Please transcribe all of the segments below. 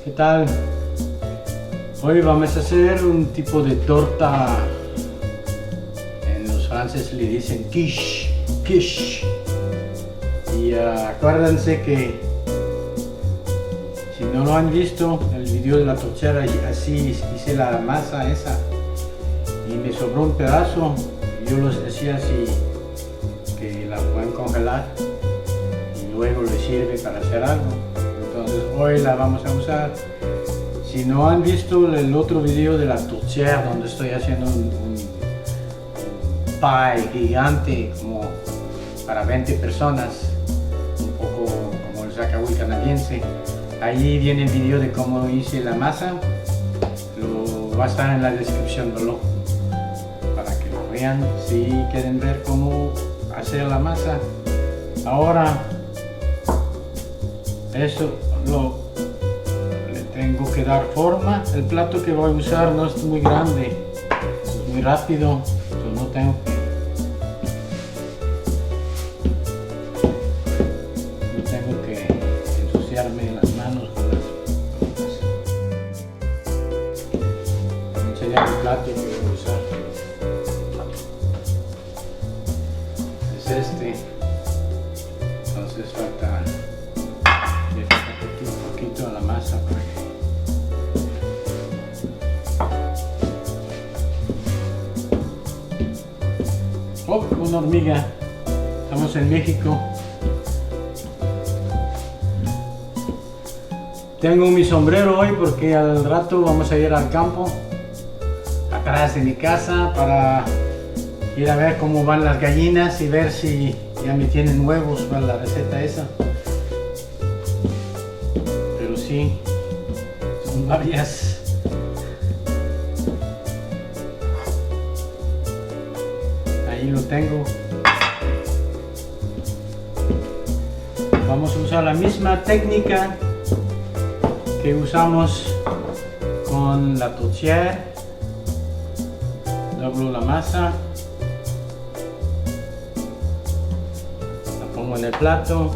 ¿Qué tal? Hoy vamos a hacer un tipo de torta. En los franceses le dicen quiche. Y acuérdense que si no lo han visto, el video de la tortilla, así hice la masa esa y me sobró un pedazo. Yo les decía así que la pueden congelar y luego les sirve para hacer algo. Entonces hoy la vamos a usar. Si no han visto el otro video de la tortilla donde estoy haciendo un pie gigante como para 20 personas, un poco como el zacahuil canadiense, ahí viene el video de cómo hice la masa. Va a estar en la descripción de para que lo vean si quieren ver cómo hacer la masa. Ahora eso le tengo que dar forma. El plato que voy a usar no es muy grande, es muy rápido, entonces no tengo que ensuciarme las manos con las cosas. Voy a enseñar el plato que voy a usar. Es este. Entonces falta un poquito de la masa para que... Oh, una hormiga. Estamos en México. Tengo mi sombrero hoy porque al rato vamos a ir al campo atrás de mi casa para ir a ver cómo van las gallinas y ver si ya me tienen huevos para la receta esa. Pero sí, son varias. Ahí lo tengo. Vamos a usar la misma técnica que usamos con la tortilla. Doblo la masa, la pongo en el plato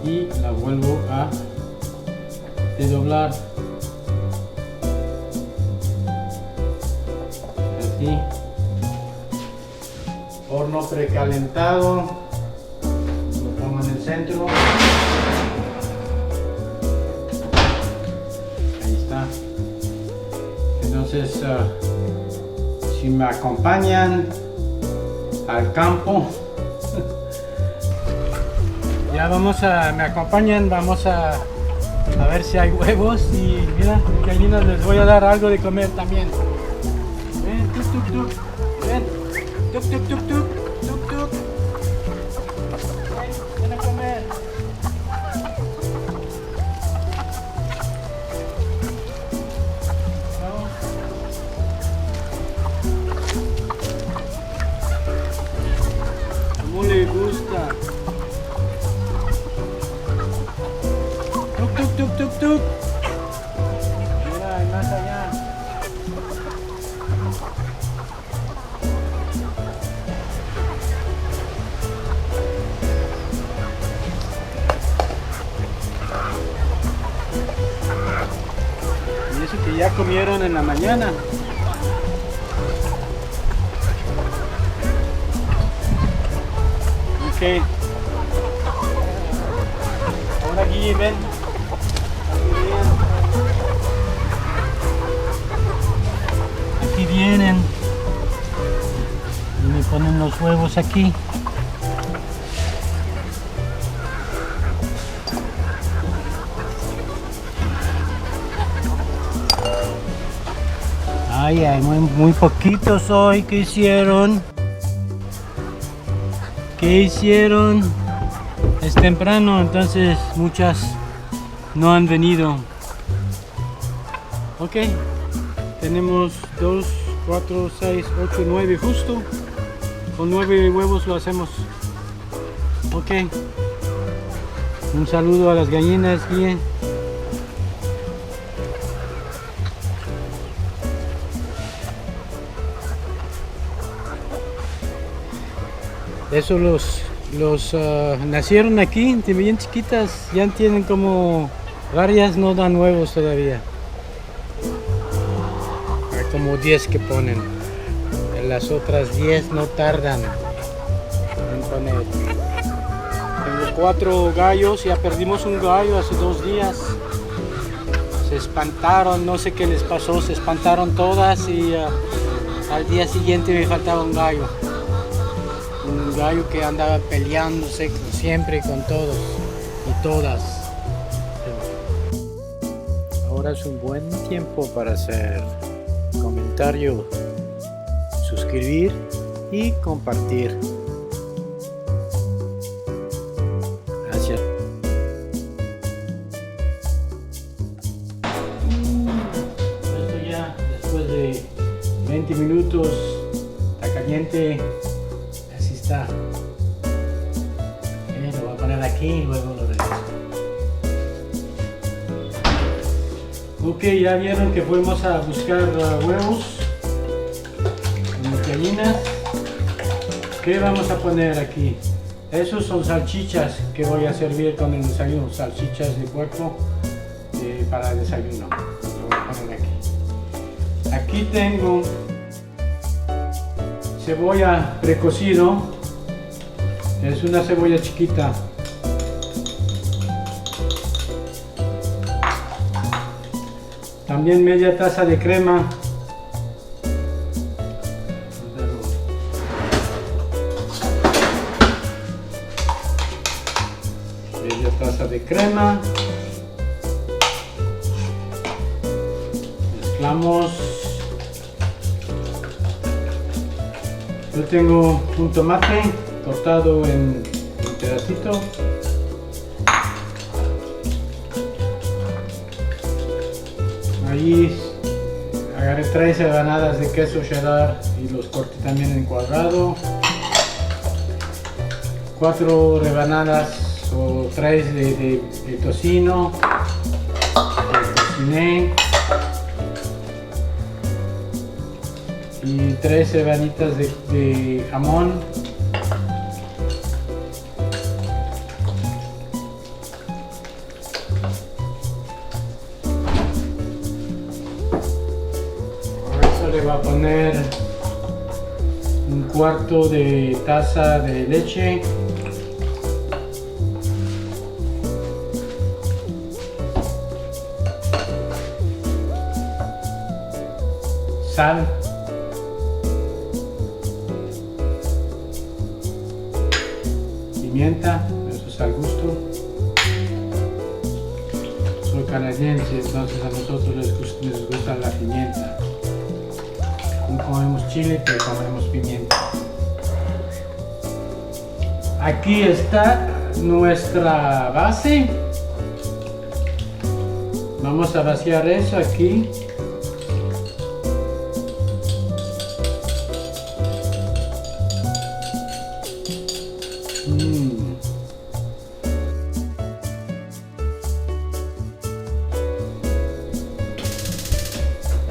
y la vuelvo a doblar así. Horno precalentado, lo pongo en el centro. Ahí está. Entonces, si me acompañan al campo, ya me acompañan, vamos a ver si hay huevos. Y mira, gallinas, les voy a dar algo de comer también. Ven, tuk tuk tuk, ven, tuk tuk tuk tuk, tuk tuk. Ven a comer. ¿Cómo le gusta? Tuk tuk tuk tuk tuk. Mira, hay más allá. Y eso que ya comieron en la mañana. Ok. Ahora aquí ven. Aquí vienen. Y me ponen los huevos aquí. Ay, hay muy poquitos hoy. ¿Qué hicieron? ¿Qué hicieron? Es temprano, entonces muchas no han venido. Ok, tenemos 2, 4, 6, 8, 9 justo. Con 9 huevos lo hacemos. Ok, un saludo a las gallinas, bien. Eso nacieron aquí, bien chiquitas, ya tienen como varias, no dan huevos todavía. Hay como 10 que ponen. Las otras 10 no tardan en poner. Tengo 4 gallos, ya perdimos un gallo hace 2 días. Se espantaron, no sé qué les pasó, se espantaron todas y al día siguiente me faltaba un gallo. Un gallo que andaba peleándose siempre con todos y todas. Ahora es un buen tiempo para hacer comentario, suscribir y compartir. Gracias. Esto ya después de 20 minutos está caliente. Así está. Lo voy a poner aquí y luego lo regreso. Ok, ya vieron que fuimos a buscar huevos en gallinas. ¿Qué vamos a poner aquí? Esos son salchichas que voy a servir con el desayuno, salchichas de puerco para el desayuno. Lo voy a poner aquí. Aquí tengo cebolla precocido, es una cebolla chiquita. También media taza de crema. Media taza de crema. Mezclamos. Yo tengo un tomate cortado en pedacitos. Ahí agarré 3 rebanadas de queso cheddar y los corté también en cuadrado. 4 rebanadas o 3 de tocino. Cociné. Y 3 rebanitas de jamón. Le va a poner un cuarto de taza de leche, sal, pimienta, eso es al gusto. Soy canadiense, entonces a nosotros les gusta la pimienta. No comemos chile, pero comemos pimienta. Aquí está nuestra base. Vamos a vaciar eso aquí.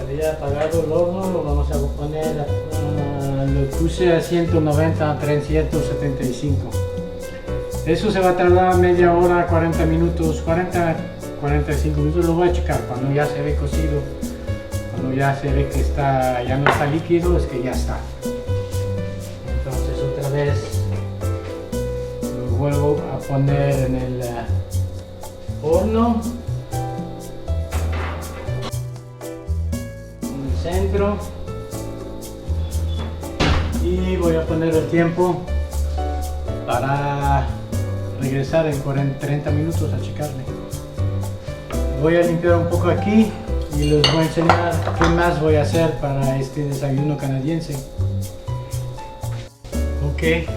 Había apagado el horno, lo vamos a poner, lo puse a 190 a 375. Eso se va a tardar media hora, 40 minutos, 45 minutos. Lo voy a checar cuando ya se ve cocido, cuando ya se ve que está, ya no está líquido, es que ya está. Entonces otra vez lo vuelvo a poner en el horno. Centro, y voy a poner el tiempo para regresar en 30 minutos a checarle. Voy a limpiar un poco aquí y les voy a enseñar qué más voy a hacer para este desayuno canadiense. Ok,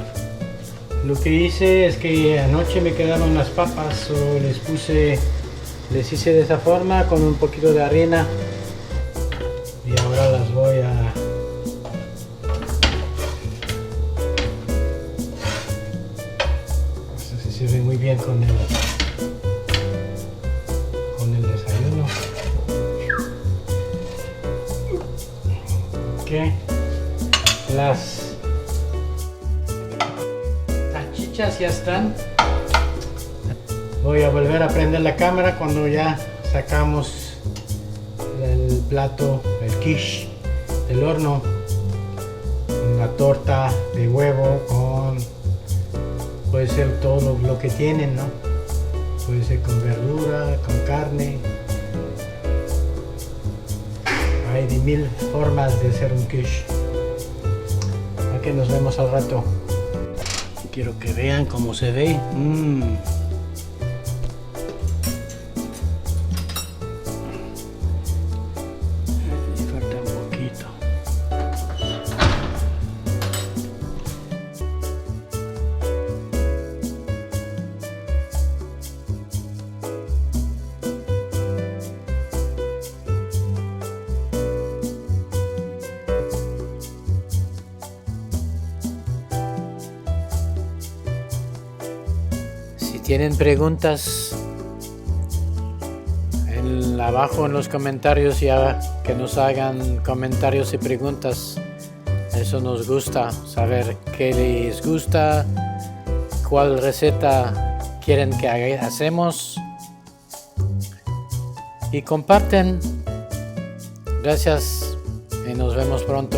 lo que hice es que anoche me quedaron las papas, o les hice de esa forma con un poquito de harina. Y ahora las voy a no sé si se ve muy bien con el desayuno. Ok, las salchichas tortillas ya están. Voy a volver a prender la cámara cuando ya sacamos el plato, el quiche del horno. Una torta de huevo con, puede ser todo lo que tienen, ¿no? Puede ser con verdura, con carne. Hay de 1000 formas de hacer un quiche. Aquí nos vemos al rato. Quiero que vean cómo se ve. Falta un poquito. Si tienen preguntas, abajo en los comentarios, ya que nos hagan comentarios y preguntas. Eso nos gusta, saber qué les gusta, cuál receta quieren que hacemos. Y comparten. Gracias y nos vemos pronto.